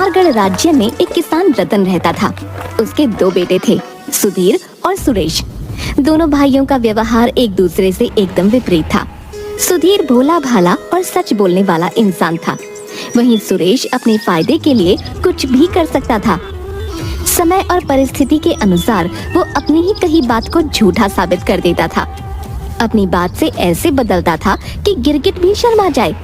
पहाड़गढ़ राज्य में एक किसान रतन रहता था। उसके 2 बेटे थे, सुधीर और सुरेश। दोनों भाइयों का व्यवहार एक दूसरे से एकदम विपरीत था। सुधीर भोला भाला और सच बोलने वाला इंसान था, वहीं सुरेश अपने फायदे के लिए कुछ भी कर सकता था। समय और परिस्थिति के अनुसार वो अपनी ही कही बात को झूठा साबित कर देता था। अपनी बात से ऐसे बदलता था कि गिरगिट भी शर्मा जाए।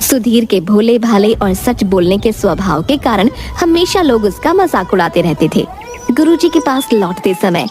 सुधीर के भोले भाले और सच बोलने के स्वभाव के कारण हमेशा लोग उसका मजाक उड़ाते रहते थे। गुरुजी के पास लौटते समय,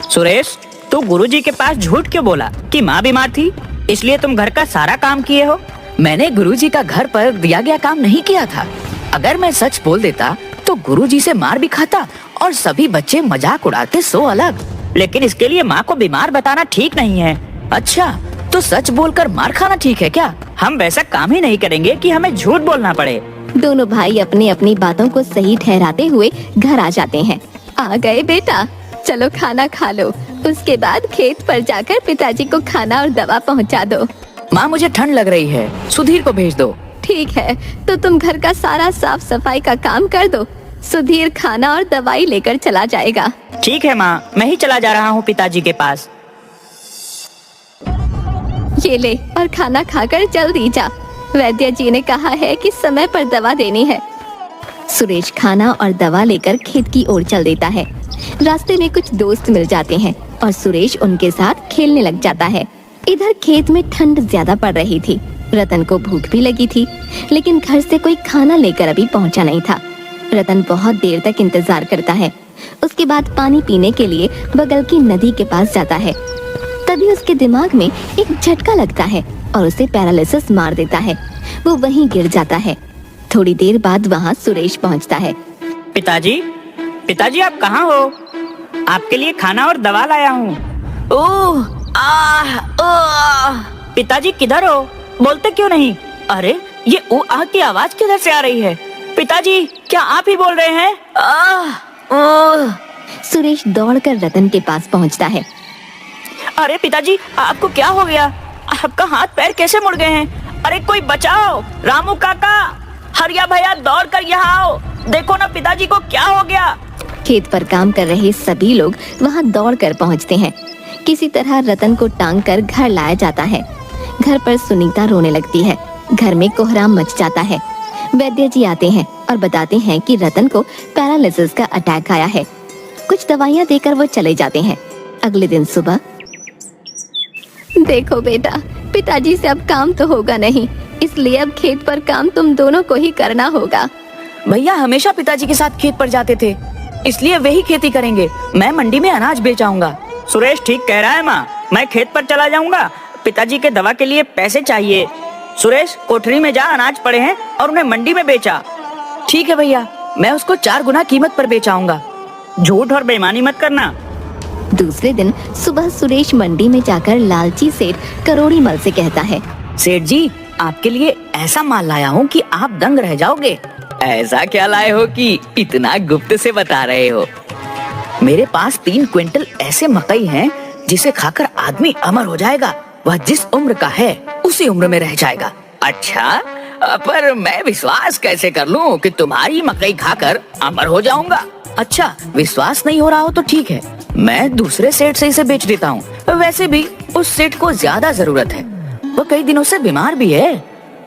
सुरेश, तू गुरुजी के पास झूठ क्यों बोला कि माँ बीमार थी, इसलिए तुम घर का सारा काम किए हो? मैंने गुरुजी का घर पर दिया गया काम नहीं किया था। अगर मैं सच बोल देता तो गुरुजी से मार भी खाता और सभी बच्चे मजाक उड़ाते सो अलग। लेकिन इसके लिए माँ को बीमार बताना ठीक नहीं है। अच्छा, तो सच बोलकर मार खाना ठीक है क्या? हम वैसा काम ही नहीं करेंगे कि हमें झूठ बोलना पड़े। दोनों भाई अपनी अपनी बातों को सही ठहराते हुए घर आ जाते हैं। आ गए बेटा, चलो खाना खा लो, उसके बाद खेत पर जाकर पिताजी को खाना और दवा पहुंचा दो। माँ, मुझे ठंड लग रही है, सुधीर को भेज दो। ठीक है, तो तुम घर का सारा साफ सफाई का काम कर दो, सुधीर खाना और दवाई लेकर चला जाएगा। ठीक है माँ, मैं ही चला जा रहा हूँ पिताजी के पास। ये ले और खाना खाकर जल्दी जा, वैद्य जी ने कहा है कि समय पर दवा देनी है। सुरेश खाना और दवा लेकर खेत की ओर चल देता है। रास्ते में कुछ दोस्त मिल जाते हैं और सुरेश उनके साथ खेलने लग जाता है। इधर खेत में ठंड ज्यादा पड़ रही थी। रतन को भूख भी लगी थी, लेकिन घर से कोई खाना लेकर अभी पहुंचा नहीं था। रतन बहुत देर तक इंतजार करता है। उसके बाद पानी पीने के लिए बगल की नदी के पास जाता है। तभी उसके दिमाग में एक झटका लगता है और उसे पैरालिसिस मार देता है। वो वहीं गिर जाता है। थोड़ी देर बाद वहाँ सुरेश पहुँचता है। पिताजी, पिताजी आप कहाँ हो? आपके लिए खाना और दवा लाया हूँ। ओह, पिताजी किधर हो? बोलते क्यों नहीं? अरे ये आह की आवाज किधर से आ रही है? पिताजी, क्या आप ही बोल रहे हैं? सुरेश दौड़कर रतन के पास पहुँचता है। अरे पिताजी, आपको क्या हो गया? आपका हाथ पैर कैसे मुड़ गए हैं? अरे कोई बचाओ! रामू काका, हरिया भैया, दौड़ कर यहाँ आओ। देखो ना पिताजी को क्या हो गया। खेत पर काम कर रहे सभी लोग वहाँ दौड़कर पहुँचते हैं। किसी तरह रतन को टांग कर घर लाया जाता है। घर पर सुनीता रोने लगती है। घर में कोहराम मच जाता है। वैद्य जी आते हैं और बताते हैं कि रतन को पैरालिसिस का अटैक आया है। कुछ दवाइयाँ देकर वो चले जाते हैं। अगले दिन सुबह, देखो बेटा, पिताजी से अब काम तो होगा नहीं, इसलिए अब खेत पर काम तुम दोनों को ही करना होगा। भैया हमेशा पिताजी के साथ खेत पर जाते थे, इसलिए वही खेती करेंगे। मैं मंडी में अनाज बेच आऊंगा। सुरेश ठीक कह रहा है माँ, मैं खेत पर चला जाऊंगा। पिताजी के दवा के लिए पैसे चाहिए। सुरेश, कोठरी में जा, अनाज पड़े हैं और उन्हें मंडी में बेचा। ठीक है भैया, मैं उसको 4 गुना कीमत पर बेच आऊंगा। झूठ और बेईमानी मत करना। दूसरे दिन सुबह सुरेश मंडी में जाकर लालची सेठ करोड़ी मल से कहता है, सेठ जी, आपके लिए ऐसा माल लाया हूँ कि आप दंग रह जाओगे। ऐसा क्या लाए हो कि इतना गुप्त से बता रहे हो? मेरे पास 3 क्विंटल ऐसे मकई हैं जिसे खाकर आदमी अमर हो जाएगा। वह जिस उम्र का है उसी उम्र में रह जाएगा। अच्छा, पर मैं विश्वास कैसे कर लूं कि तुम्हारी मकई खाकर अमर हो जाऊंगा? अच्छा, विश्वास नहीं हो रहा हो तो ठीक है, मैं दूसरे सेठ से इसे बेच देता हूँ। वैसे भी उस सेठ को ज्यादा जरूरत है, वो कई दिनों से बीमार भी है।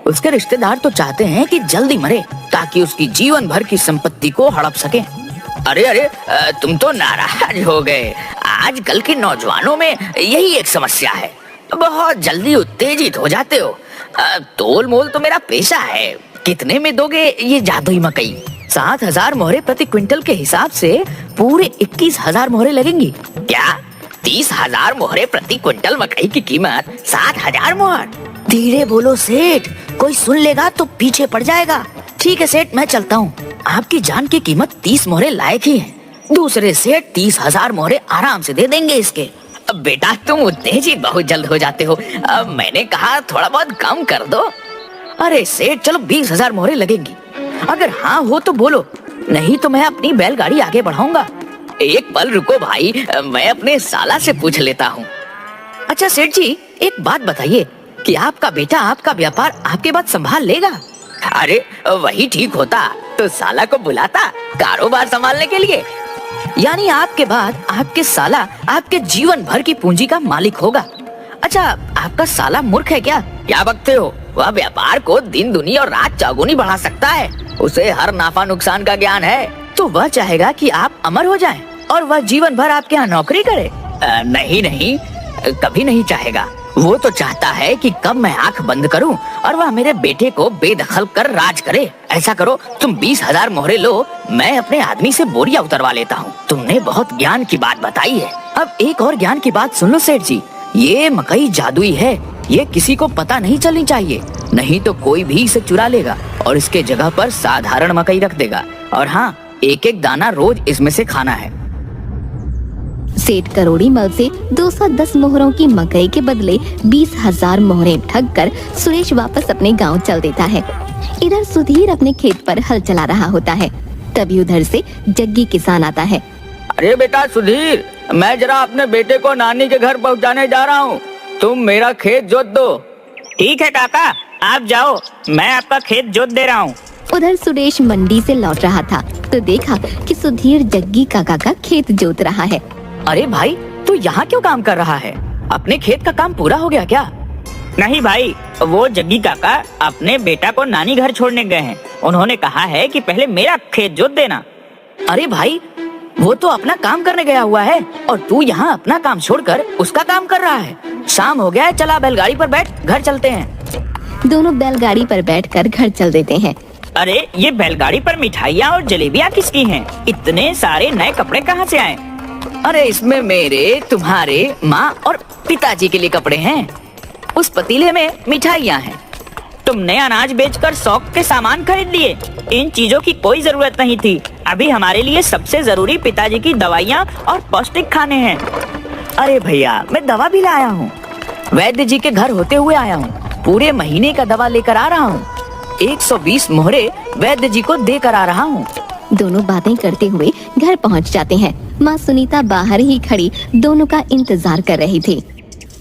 उसके रिश्तेदार तो चाहते हैं कि जल्दी मरे ताकि उसकी जीवन भर की संपत्ति को हड़प सके। अरे, तुम तो नाराज हो गए। आजकल के नौजवानों में यही एक समस्या है, बहुत जल्दी उत्तेजित हो जाते हो। तोल मोल तो मेरा पेशा है। कितने में दोगे ये जादुई मकई? 7,000 मोहरे प्रति क्विंटल के हिसाब से पूरे 21,000 मोहरे लगेंगी। क्या 30,000 मोहरे प्रति क्विंटल मकई की कीमत 7,000 मोहर? धीरे बोलो सेठ, कोई सुन लेगा तो पीछे पड़ जाएगा। ठीक है सेठ, मैं चलता हूँ। आपकी जान की कीमत 30 मोहरे लायक ही है। दूसरे सेठ 30,000 मोहरे आराम से दे देंगे इसके। बेटा, तुम उत्तेजित बहुत जल्द हो जाते हो। मैंने कहा थोड़ा बहुत कम कर दो। अरे सेठ, चलो 20,000 मोहरे लगेंगी। अगर हाँ हो तो बोलो, नहीं तो मैं अपनी बैलगाड़ी आगे बढ़ाऊंगा। एक पल रुको भाई, मैं अपने साला से पूछ लेता हूँ। अच्छा सेठ जी, एक बात बताइए कि आपका बेटा आपका व्यापार आपके बाद संभाल लेगा? अरे वही ठीक होता, तो साला को बुलाता कारोबार संभालने के लिए। यानी आपके बाद आपके साला आपके जीवन भर की पूंजी का मालिक होगा। अच्छा, आपका साला मूर्ख है क्या बकते हो? वह व्यापार को दिन दुनी और रात चौगुनी बढ़ा सकता है। उसे हर नाफा नुकसान का ज्ञान है। तो वह चाहेगा कि आप अमर हो जाएं और वह जीवन भर आपके यहाँ नौकरी करे। नहीं नहीं, कभी नहीं चाहेगा। वो तो चाहता है कि कब मैं आंख बंद करूं और वह मेरे बेटे को बेदखल कर राज करे। ऐसा करो, तुम 20,000 मोहरे लो, मैं अपने आदमी से बोरिया उतरवा लेता हूँ। तुमने बहुत ज्ञान की बात बताई है। अब एक और ज्ञान की बात सुन लो सेठ जी, ये मकई जादुई है, ये किसी को पता नहीं चलनी चाहिए, नहीं तो कोई भी इसे चुरा लेगा और इसके जगह पर साधारण मकई रख देगा। और हाँ, एक एक दाना रोज इसमें से खाना है। सेठ करोड़ी मल से 210 मोहरों की मकई के बदले 20,000 मोहरें ठग कर सुरेश वापस अपने गांव चल देता है। इधर सुधीर अपने खेत पर हल चला रहा होता है। तभी उधर से जग्गी किसान आता है। अरे बेटा सुधीर, मैं जरा अपने बेटे को नानी के घर पहुंचाने जा रहा हूँ, तुम मेरा खेत जोत दो। ठीक है काका, आप जाओ, मैं आपका खेत जोत दे रहा हूँ। उधर सुरेश मंडी से लौट रहा था तो देखा कि सुधीर जग्गी काका का खेत जोत रहा है। अरे भाई, तू यहाँ क्यों काम कर रहा है? अपने खेत का काम पूरा हो गया क्या? नहीं भाई, वो जग्गी काका अपने बेटा को नानी घर छोड़ने गए हैं। उन्होंने कहा है कि पहले मेरा खेत जोत देना। अरे भाई, वो तो अपना काम करने गया हुआ है और तू यहाँ अपना काम छोड़कर उसका काम कर रहा है। शाम हो गया है, चला बैलगाड़ी पर बैठ, घर चलते हैं। दोनों बैलगाड़ी पर बैठकर घर चल देते हैं। अरे ये बैलगाड़ी पर मिठाइयाँ और जलेबियाँ किसकी हैं? इतने सारे नए कपड़े कहाँ से आए? अरे इसमें मेरे, तुम्हारे, माँ और पिताजी के लिए कपड़े हैं। उस पतीले में मिठाइयाँ हैं। तुमने अनाज बेचकर शौक के सामान खरीद लिए। इन चीजों की कोई जरूरत नहीं थी। अभी हमारे लिए सबसे जरूरी पिताजी की दवाइयाँ और पौष्टिक खाने हैं। अरे भैया, मैं दवा भी लाया हूँ। वैद्य जी के घर होते हुए आया हूँ। पूरे महीने का दवा लेकर आ रहा हूँ। 120 मोहरे वैद्य जी को देकर आ रहा हूँ। दोनों बातें करते हुए घर पहुंच जाते हैं। माँ सुनीता बाहर ही खड़ी दोनों का इंतजार कर रही थी।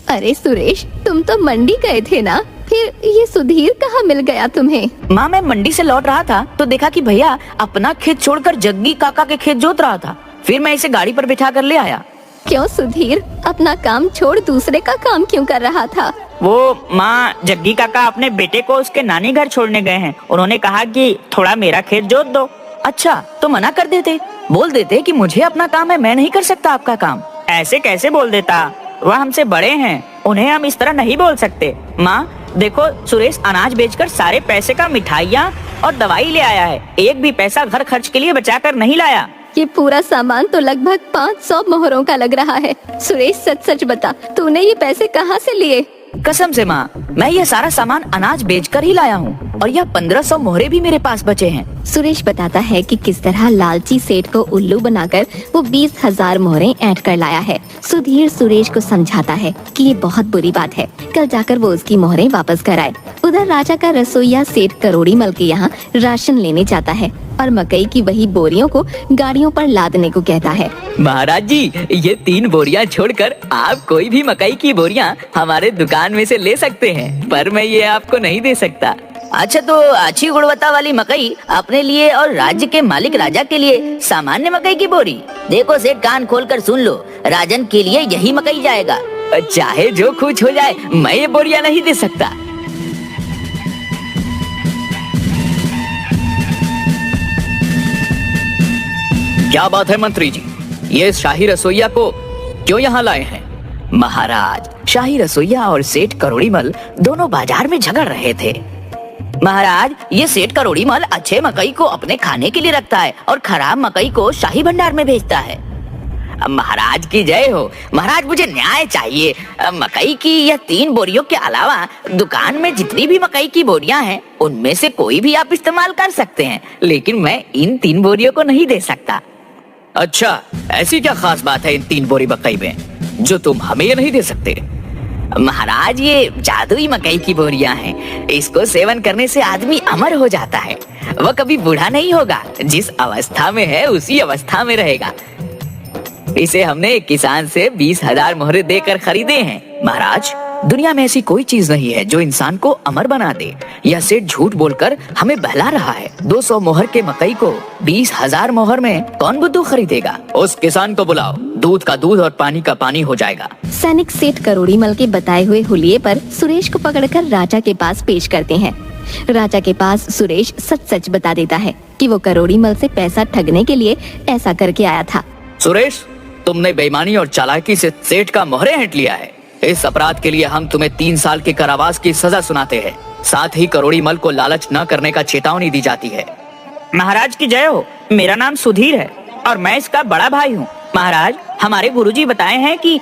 अरे सुरेश, तुम तो मंडी गए थे ना, फिर ये सुधीर कहाँ मिल गया तुम्हें? माँ, मैं मंडी से लौट रहा था तो देखा कि भैया अपना खेत छोड़कर जग्गी काका के खेत जोत रहा था। फिर मैं इसे गाड़ी पर बिठा कर ले आया। क्यों सुधीर, अपना काम छोड़ दूसरे का काम क्यों कर रहा था? वो माँ, जग्गी काका अपने बेटे को उसके नानी घर छोड़ने गए हैं। उन्होंने कहा कि थोड़ा मेरा खेत जोत दो। अच्छा, तो मना कर देते, बोल देते कि मुझे अपना काम है, मैं नहीं कर सकता आपका काम। ऐसे कैसे बोल देता? वह हमसे बड़े हैं, उन्हें हम इस तरह नहीं बोल सकते। माँ देखो, सुरेश अनाज बेचकर सारे पैसे का मिठाइयाँ और दवाई ले आया है। एक भी पैसा घर खर्च के लिए बचा कर नहीं लाया। ये पूरा सामान तो लगभग 500 मोहरों का लग रहा है। सुरेश सच सच बता, तूने ये पैसे कहाँ से लिए? कसम से माँ, मैं ये सारा सामान अनाज बेचकर ही लाया हूँ और यह 1500 मोहरे भी मेरे पास बचे हैं। सुरेश बताता है कि किस तरह लालची सेठ को उल्लू बनाकर वो 20,000 मोहरें ऐंठ कर लाया है। सुधीर सुरेश को समझाता है कि ये बहुत बुरी बात है, कल जाकर वो उसकी मोहरें वापस कराए। उधर राजा का रसोइया सेठ करोड़ी मल के यहाँ राशन लेने जाता है और मकई की वही बोरियों को गाड़ियों पर लादने को कहता है। महाराज जी, ये 3 बोरियां छोड़कर आप कोई भी मकई की बोरियां हमारे दुकान में से ले सकते हैं, पर मैं ये आपको नहीं दे सकता। अच्छा, तो अच्छी गुणवत्ता वाली मकई अपने लिए और राज्य के मालिक राजा के लिए सामान्य मकई की बोरी। देखो सेठ, कान खोलकर सुन लो, राजन के लिए यही मकई जाएगा। चाहे जो कुछ हो जाए, मैं ये बोरियां नहीं दे सकता। क्या बात है मंत्री जी, ये शाही रसोइया को क्यों यहाँ लाए हैं? महाराज, शाही रसोइया और सेठ करोड़ीमल दोनों बाजार में झगड़ रहे थे। महाराज, ये सेठ करोड़ीमल अच्छे मकई को अपने खाने के लिए रखता है और खराब मकई को शाही भंडार में भेजता है। महाराज की जय हो। महाराज, मुझे न्याय चाहिए। मकई की यह 3 बोरियों के अलावा दुकान में जितनी भी मकई की बोरियां हैं, उनमें से कोई भी आप इस्तेमाल कर सकते हैं, लेकिन मैं इन 3 बोरियों को नहीं दे सकता। अच्छा, ऐसी क्या खास बात है इन 3 बोरी मकई में जो तुम हमें ये नहीं दे सकते? महाराज, ये जादुई मकई की बोरियां हैं। इसको सेवन करने से आदमी अमर हो जाता है। वह कभी बूढ़ा नहीं होगा, जिस अवस्था में है उसी अवस्था में रहेगा। इसे हमने एक किसान से 20,000 मोहरे देकर खरीदे हैं। महाराज, दुनिया में ऐसी कोई चीज नहीं है जो इंसान को अमर बना दे। यह सेठ झूठ बोलकर हमें बहला रहा है। 200 मोहर के मकई को 20,000 मोहर में कौन बुद्धू खरीदेगा? उस किसान को बुलाओ, दूध का दूध और पानी का पानी हो जाएगा। सैनिक सेठ करोड़ीमल के बताए हुए हुलिये पर सुरेश को पकड़कर राजा के पास पेश करते हैं। राजा के पास सुरेश सच सच बता देता है कि वो करोड़ीमल से पैसा ठगने के लिए ऐसा करके आया था। सुरेश, तुमने बेईमानी और चालाकी से सेठ का मोहरे हेंट लिया है। इस अपराध के लिए हम तुम्हें 3 साल के कारावास की सजा सुनाते हैं। साथ ही करोड़ीमल को लालच न करने का चेतावनी दी जाती है। महाराज की जय हो। मेरा नाम सुधीर है और मैं इसका बड़ा भाई हूँ। महाराज, हमारे गुरुजी बताए हैं कि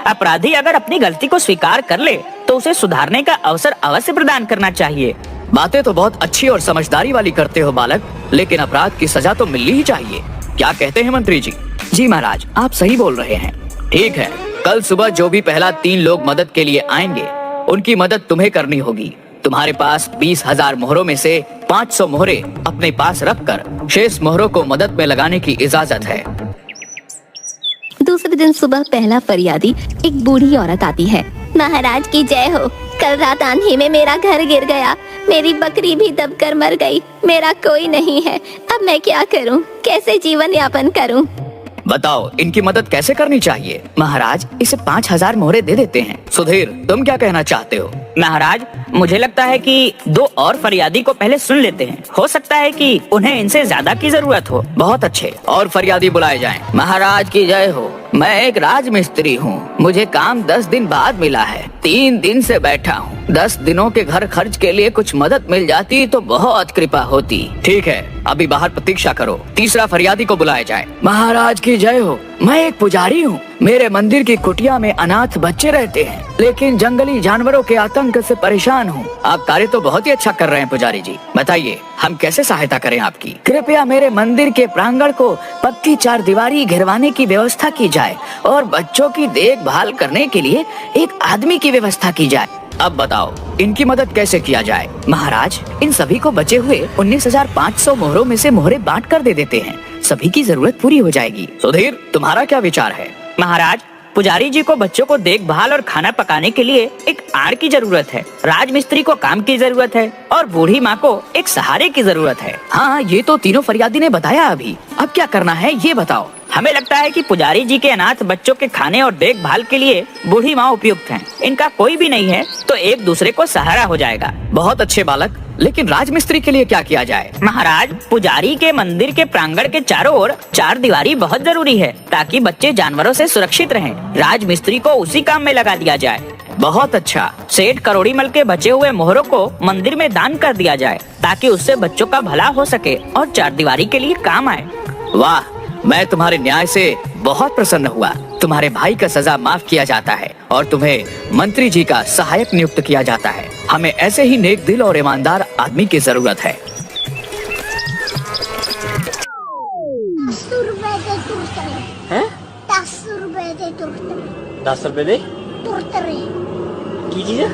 अपराधी अगर अपनी गलती को स्वीकार कर ले तो उसे सुधारने का अवसर अवश्य प्रदान करना चाहिए। बातें तो बहुत अच्छी और समझदारी वाली करते हो बालक, लेकिन अपराध की सजा तो मिलनी ही चाहिए। क्या कहते हैं मंत्री जी? जी महाराज, आप सही बोल रहे हैं। ठीक है, कल सुबह जो भी पहला 3 लोग मदद के लिए आएंगे, उनकी मदद तुम्हें करनी होगी। तुम्हारे पास 20,000 मोहरों में से 500 मोहरे अपने पास रखकर शेष मोहरों को मदद में लगाने की इजाजत है। दूसरे दिन सुबह पहला फरियादी एक बूढ़ी औरत आती है। महाराज की जय हो। कल रात आंधी में मेरा घर गिर गया, मेरी बकरी भी दबकर मर गई, मेरा कोई नहीं है। अब मैं क्या करूं? कैसे जीवन यापन करूं? बताओ, इनकी मदद कैसे करनी चाहिए? महाराज, इसे 5,000 मोहरे दे देते हैं। सुधीर, तुम क्या कहना चाहते हो? महाराज, मुझे लगता है कि 2 और फरियादी को पहले सुन लेते हैं। हो सकता है कि उन्हें इनसे ज्यादा की जरूरत हो। बहुत अच्छे, और फरियादी बुलाए जाएं। महाराज की जय हो। मैं एक राजमिस्त्री हूँ। मुझे काम 10 दिन बाद मिला है। 3 दिन से बैठा हूँ। 10 दिनों के घर खर्च के लिए कुछ मदद मिल जाती तो बहुत कृपा होती। ठीक है, अभी बाहर प्रतीक्षा करो। तीसरा फरियादी को बुलाया जाए। महाराज की जय हो। मैं एक पुजारी हूँ। मेरे मंदिर की कुटिया में अनाथ बच्चे रहते हैं, लेकिन जंगली जानवरों के आतंक से परेशान हूँ। आप कार्य तो बहुत ही अच्छा कर रहे हैं पुजारी जी। बताइए, हम कैसे सहायता करें आपकी? कृपया मेरे मंदिर के प्रांगण को पक्की 4 दीवारी घिरवाने की व्यवस्था की जाए और बच्चों की देखभाल करने के लिए एक आदमी की व्यवस्था की जाए। अब बताओ, इनकी मदद कैसे किया जाए? महाराज, इन सभी को बचे हुए 19,500 मोहरों में से मोहरे बांट कर दे देते हैं। सभी की जरूरत पूरी हो जाएगी। सुधीर, तुम्हारा क्या विचार है? महाराज, पुजारी जी को बच्चों को देखभाल और खाना पकाने के लिए एक आड़ की जरूरत है, राजमिस्त्री को काम की जरूरत है और बूढ़ी माँ को एक सहारे की जरूरत है। हाँ, ये तो तीनों फरियादी ने बताया अभी। अब क्या करना है ये बताओ। हमें लगता है कि पुजारी जी के अनाथ बच्चों के खाने और देखभाल के लिए बूढ़ी माँ उपयुक्त हैं। इनका कोई भी नहीं है तो एक दूसरे को सहारा हो जाएगा। बहुत अच्छे बालक, लेकिन राजमिस्त्री के लिए क्या किया जाए? महाराज, पुजारी के मंदिर के प्रांगण के चारों ओर 4 दीवारी बहुत जरूरी है ताकि बच्चे जानवरों से सुरक्षित रहें। राजमिस्त्री को उसी काम में लगा दिया जाए। बहुत अच्छा। सेठ करोड़ीमल के बचे हुए मोहरों को मंदिर में दान कर दिया जाए ताकि उससे बच्चों का भला हो सके और 4 दीवारी के लिए काम आए। वाह, मैं तुम्हारे न्याय से बहुत प्रसन्न हुआ। तुम्हारे भाई का सजा माफ किया जाता है और तुम्हें मंत्री जी का सहायक नियुक्त किया जाता है। हमें ऐसे ही नेक दिल और ईमानदार आदमी की जरूरत है। 10 रुपए दे? की चीज है?